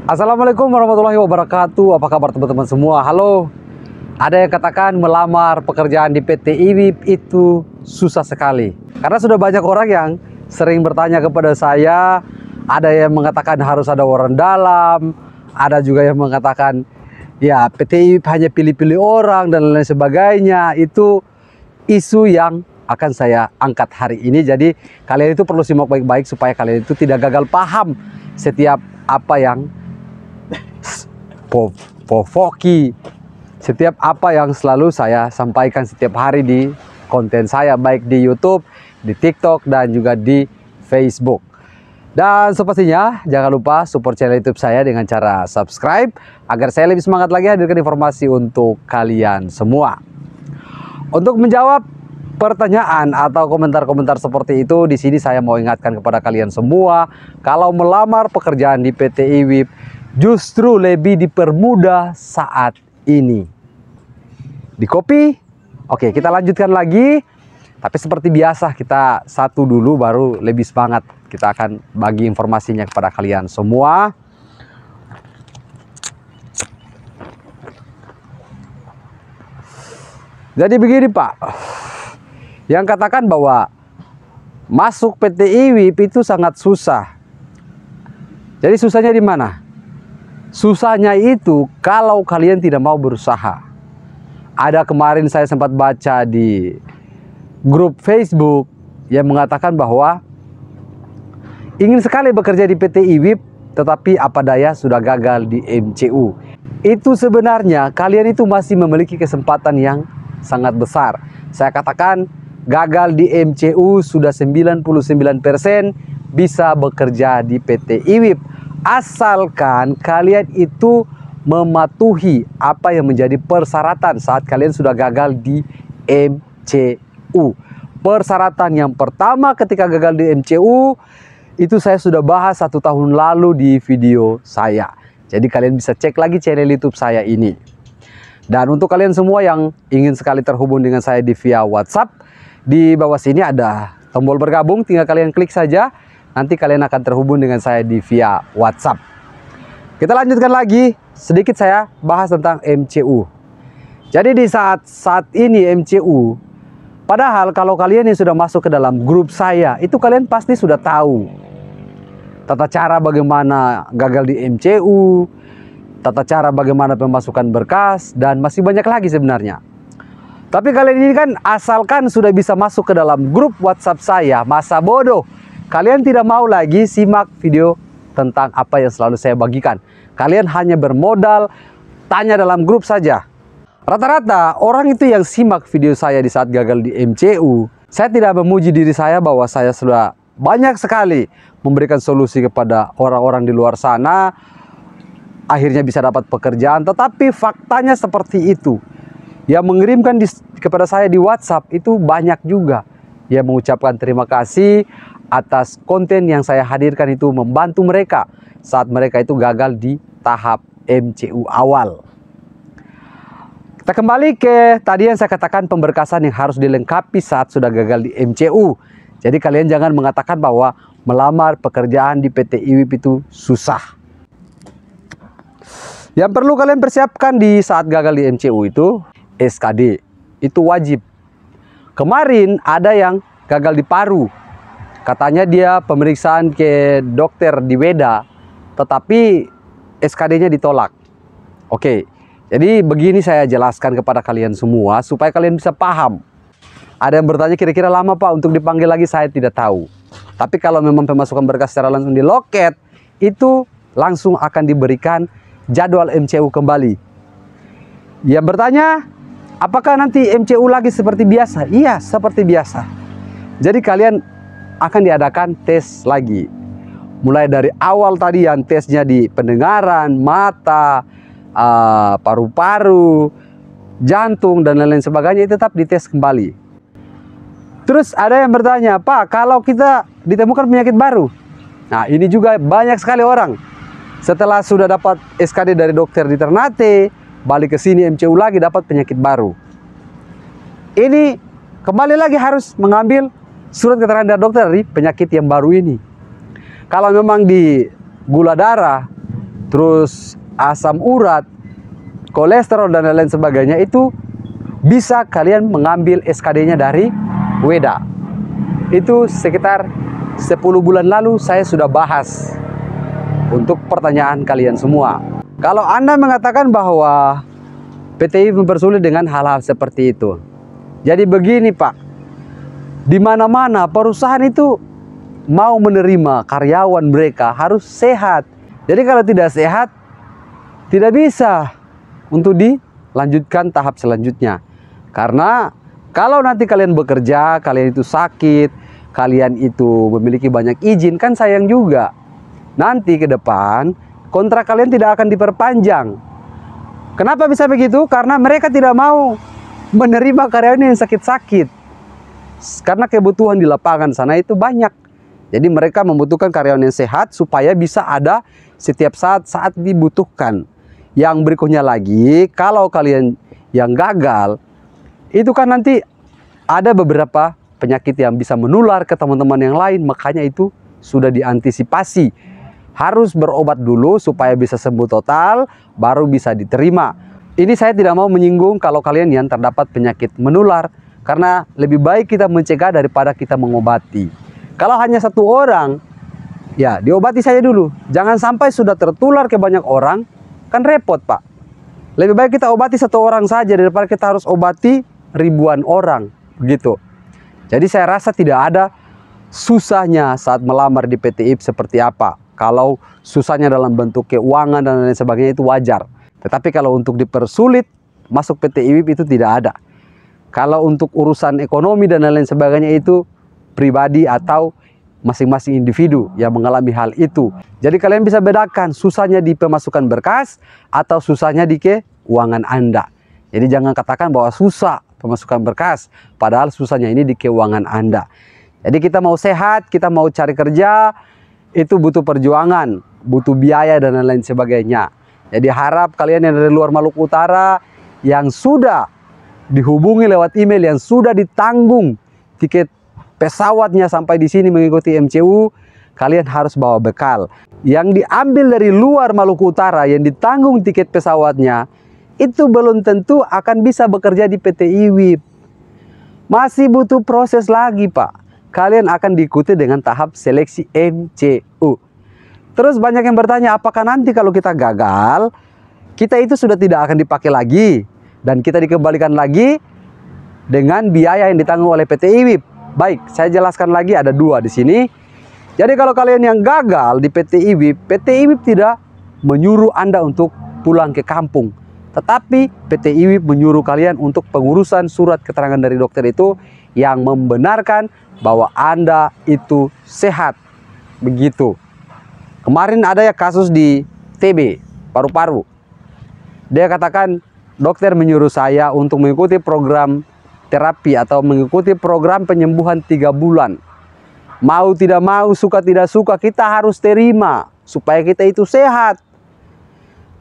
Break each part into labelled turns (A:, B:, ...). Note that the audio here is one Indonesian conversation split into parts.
A: Assalamualaikum warahmatullahi wabarakatuh. Apa kabar teman-teman semua? Halo. Ada yang katakan melamar pekerjaan di PT IWIP itu susah sekali. Karena sudah banyak orang yang sering bertanya kepada saya. Ada yang mengatakan harus ada orang dalam. Ada juga yang mengatakan ya PT IWIP hanya pilih-pilih orang dan lain sebagainya. Itu isu yang akan saya angkat hari ini. Jadi kalian itu perlu simak baik-baik supaya kalian itu tidak gagal paham setiap apa yang povoki, setiap apa yang selalu saya sampaikan setiap hari di konten saya, baik di YouTube, di TikTok, dan juga di Facebook. Dan sepastinya jangan lupa support channel YouTube saya dengan cara subscribe agar saya lebih semangat lagi hadirkan informasi untuk kalian semua. Untuk menjawab pertanyaan atau komentar-komentar seperti itu, di sini saya mau ingatkan kepada kalian semua, kalau melamar pekerjaan di PT IWIP justru lebih dipermudah saat ini. Di copy. Oke, kita lanjutkan lagi. Tapi seperti biasa kita satu dulu baru lebih semangat. Kita akan bagi informasinya kepada kalian semua. Jadi begini Pak, yang katakan bahwa masuk PT IWIP itu sangat susah. Jadi susahnya di mana? Susahnya itu kalau kalian tidak mau berusaha. Ada kemarin saya sempat baca di grup Facebook yang mengatakan bahwa ingin sekali bekerja di PT IWIP, tetapi apa daya sudah gagal di MCU. Itu sebenarnya kalian itu masih memiliki kesempatan yang sangat besar. Saya katakan gagal di MCU sudah 99% bisa bekerja di PT IWIP. Asalkan kalian itu mematuhi apa yang menjadi persyaratan saat kalian sudah gagal di MCU. Persyaratan yang pertama ketika gagal di MCU itu saya sudah bahas 1 tahun lalu di video saya. Jadi kalian bisa cek lagi channel YouTube saya ini. Dan untuk kalian semua yang ingin sekali terhubung dengan saya di via WhatsApp, di bawah sini ada tombol bergabung, tinggal kalian klik saja. Nanti kalian akan terhubung dengan saya di via WhatsApp. Kita lanjutkan lagi, sedikit saya bahas tentang MCU. Jadi di saat ini MCU, padahal kalau kalian yang sudah masuk ke dalam grup saya, itu kalian pasti sudah tahu tata cara bagaimana gagal di MCU, tata cara bagaimana pemasukan berkas, dan masih banyak lagi sebenarnya. Tapi kalian ini kan asalkan sudah bisa masuk ke dalam grup WhatsApp saya, masa bodoh kalian tidak mau lagi simak video tentang apa yang selalu saya bagikan. Kalian hanya bermodal tanya dalam grup saja. Rata-rata orang itu yang simak video saya di saat gagal di MCU, saya tidak memuji diri saya bahwa saya sudah banyak sekali memberikan solusi kepada orang-orang di luar sana, akhirnya bisa dapat pekerjaan. Tetapi faktanya seperti itu. Yang mengirimkan kepada saya di WhatsApp itu banyak juga yang mengucapkan terima kasih atas konten yang saya hadirkan itu membantu mereka saat mereka itu gagal di tahap MCU awal. Kita kembali ke tadi yang saya katakan, pemberkasan yang harus dilengkapi saat sudah gagal di MCU. Jadi kalian jangan mengatakan bahwa melamar pekerjaan di PT IWIP itu susah. Yang perlu kalian persiapkan di saat gagal di MCU itu SKD. Itu wajib. Kemarin ada yang gagal di paru. Katanya dia pemeriksaan ke dokter di Weda, tetapi SKD-nya ditolak. Oke, jadi begini saya jelaskan kepada kalian semua supaya kalian bisa paham. Ada yang bertanya kira-kira lama Pak untuk dipanggil lagi, saya tidak tahu. Tapi kalau memang pemasukan berkas secara langsung di loket, itu langsung akan diberikan jadwal MCU kembali. Yang bertanya, apakah nanti MCU lagi seperti biasa? Iya, seperti biasa. Jadi kalian akan diadakan tes lagi. Mulai dari awal tadi yang tesnya di pendengaran, mata, paru-paru, jantung, dan lain-lain sebagainya, itu tetap dites kembali. Terus ada yang bertanya, Pak, kalau kita ditemukan penyakit baru? Nah, ini juga banyak sekali orang. Setelah sudah dapat SKD dari dokter di Ternate, balik ke sini MCU lagi dapat penyakit baru. Ini kembali lagi harus mengambil surat keterangan dari dokter dari penyakit yang baru ini. Kalau memang di gula darah, terus asam urat, kolesterol dan lain sebagainya, itu bisa kalian mengambil SKD-nya dari Weda. Itu sekitar 10 bulan lalu saya sudah bahas untuk pertanyaan kalian semua. Kalau Anda mengatakan bahwa PTI mempersulit dengan hal-hal seperti itu, jadi begini Pak, di mana-mana perusahaan itu mau menerima karyawan mereka harus sehat. Jadi kalau tidak sehat, tidak bisa untuk dilanjutkan tahap selanjutnya. Karena kalau nanti kalian bekerja, kalian itu sakit, kalian itu memiliki banyak izin, kan sayang juga. Nanti ke depan kontrak kalian tidak akan diperpanjang. Kenapa bisa begitu? Karena mereka tidak mau menerima karyawan yang sakit-sakit. Karena kebutuhan di lapangan sana itu banyak. Jadi mereka membutuhkan karyawan yang sehat supaya bisa ada setiap saat dibutuhkan. Yang berikutnya lagi, kalau kalian yang gagal, itu kan nanti ada beberapa penyakit yang bisa menular ke teman-teman yang lain. Makanya itu sudah diantisipasi. Harus berobat dulu supaya bisa sembuh total, baru bisa diterima. Ini saya tidak mau menyinggung kalau kalian yang terdapat penyakit menular, karena lebih baik kita mencegah daripada kita mengobati. Kalau hanya satu orang, ya diobati saja dulu. Jangan sampai sudah tertular ke banyak orang, kan repot Pak. Lebih baik kita obati satu orang saja daripada kita harus obati ribuan orang, begitu. Jadi saya rasa tidak ada susahnya saat melamar di PT IWIP seperti apa. Kalau susahnya dalam bentuk keuangan dan lain sebagainya itu wajar. Tetapi kalau untuk dipersulit masuk PT IWIP itu tidak ada. Kalau untuk urusan ekonomi dan lain sebagainya itu pribadi atau masing-masing individu yang mengalami hal itu. Jadi kalian bisa bedakan susahnya di pemasukan berkas atau susahnya di keuangan Anda. Jadi jangan katakan bahwa susah pemasukan berkas, padahal susahnya ini di keuangan Anda. Jadi kita mau sehat, kita mau cari kerja, itu butuh perjuangan, butuh biaya dan lain sebagainya. Jadi harap kalian yang dari luar Maluku Utara yang sudah dihubungi lewat email, yang sudah ditanggung tiket pesawatnya sampai di sini mengikuti MCU, kalian harus bawa bekal. Yang diambil dari luar Maluku Utara, yang ditanggung tiket pesawatnya, itu belum tentu akan bisa bekerja di PT IWIP. Masih butuh proses lagi Pak. Kalian akan diikuti dengan tahap seleksi MCU. Terus banyak yang bertanya, apakah nanti kalau kita gagal, kita itu sudah tidak akan dipakai lagi, dan kita dikembalikan lagi dengan biaya yang ditanggung oleh PT IWIP. Baik, saya jelaskan lagi, ada dua di sini. Jadi kalau kalian yang gagal di PT IWIP tidak menyuruh Anda untuk pulang ke kampung. Tetapi PT IWIP menyuruh kalian untuk pengurusan surat keterangan dari dokter itu yang membenarkan bahwa Anda itu sehat. Begitu. Kemarin ada ya kasus di TB, paru-paru. Dia katakan, dokter menyuruh saya untuk mengikuti program terapi atau mengikuti program penyembuhan 3 bulan. Mau tidak mau, suka tidak suka, kita harus terima supaya kita itu sehat.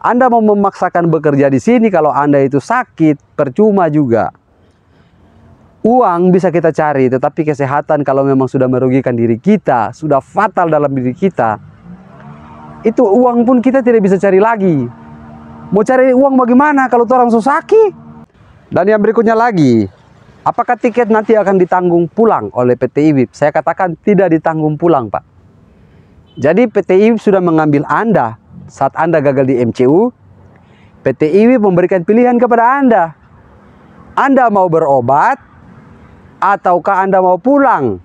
A: Anda mau memaksakan bekerja di sini, kalau Anda itu sakit, percuma juga. Uang bisa kita cari, tetapi kesehatan kalau memang sudah merugikan diri kita, sudah fatal dalam diri kita, itu uang pun kita tidak bisa cari lagi. Mau cari uang bagaimana kalau orang susah sakit? Dan yang berikutnya lagi, apakah tiket nanti akan ditanggung pulang oleh PT IWIP? Saya katakan tidak ditanggung pulang Pak. Jadi PT IWIP sudah mengambil Anda saat Anda gagal di MCU. PT IWIP memberikan pilihan kepada Anda. Anda mau berobat ataukah Anda mau pulang?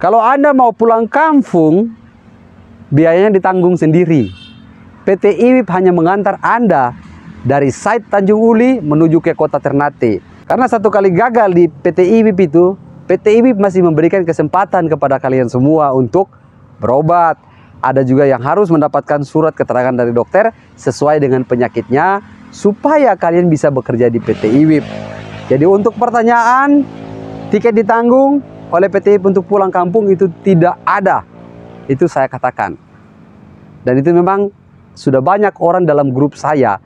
A: Kalau Anda mau pulang kampung, biayanya ditanggung sendiri. PT IWIP hanya mengantar Anda dari site Tanjung Uli menuju ke kota Ternate. Karena satu kali gagal di PT IWIP itu, PT IWIP masih memberikan kesempatan kepada kalian semua untuk berobat. Ada juga yang harus mendapatkan surat keterangan dari dokter sesuai dengan penyakitnya, supaya kalian bisa bekerja di PT IWIP. Jadi untuk pertanyaan, tiket ditanggung oleh PT IWIP untuk pulang kampung itu tidak ada. Itu saya katakan. Dan itu memang sudah banyak orang dalam grup saya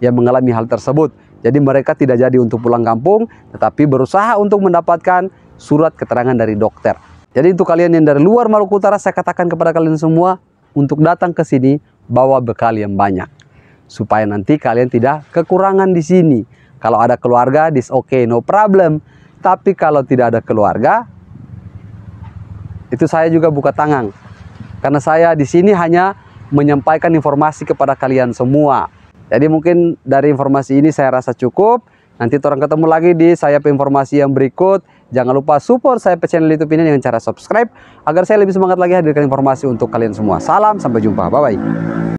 A: yang mengalami hal tersebut. Jadi mereka tidak jadi untuk pulang kampung, tetapi berusaha untuk mendapatkan surat keterangan dari dokter. Jadi untuk kalian yang dari luar Maluku Utara, saya katakan kepada kalian semua untuk datang ke sini bawa bekal yang banyak. Supaya nanti kalian tidak kekurangan di sini. Kalau ada keluarga, this okay, no problem. Tapi kalau tidak ada keluarga, itu saya juga buka tangan. Karena saya di sini hanya menyampaikan informasi kepada kalian semua. Jadi mungkin dari informasi ini saya rasa cukup. Nanti orang ketemu lagi di saya informasi yang berikut. Jangan lupa support saya channel YouTube ini dengan cara subscribe agar saya lebih semangat lagi hadirkan informasi untuk kalian semua. Salam, sampai jumpa. Bye bye.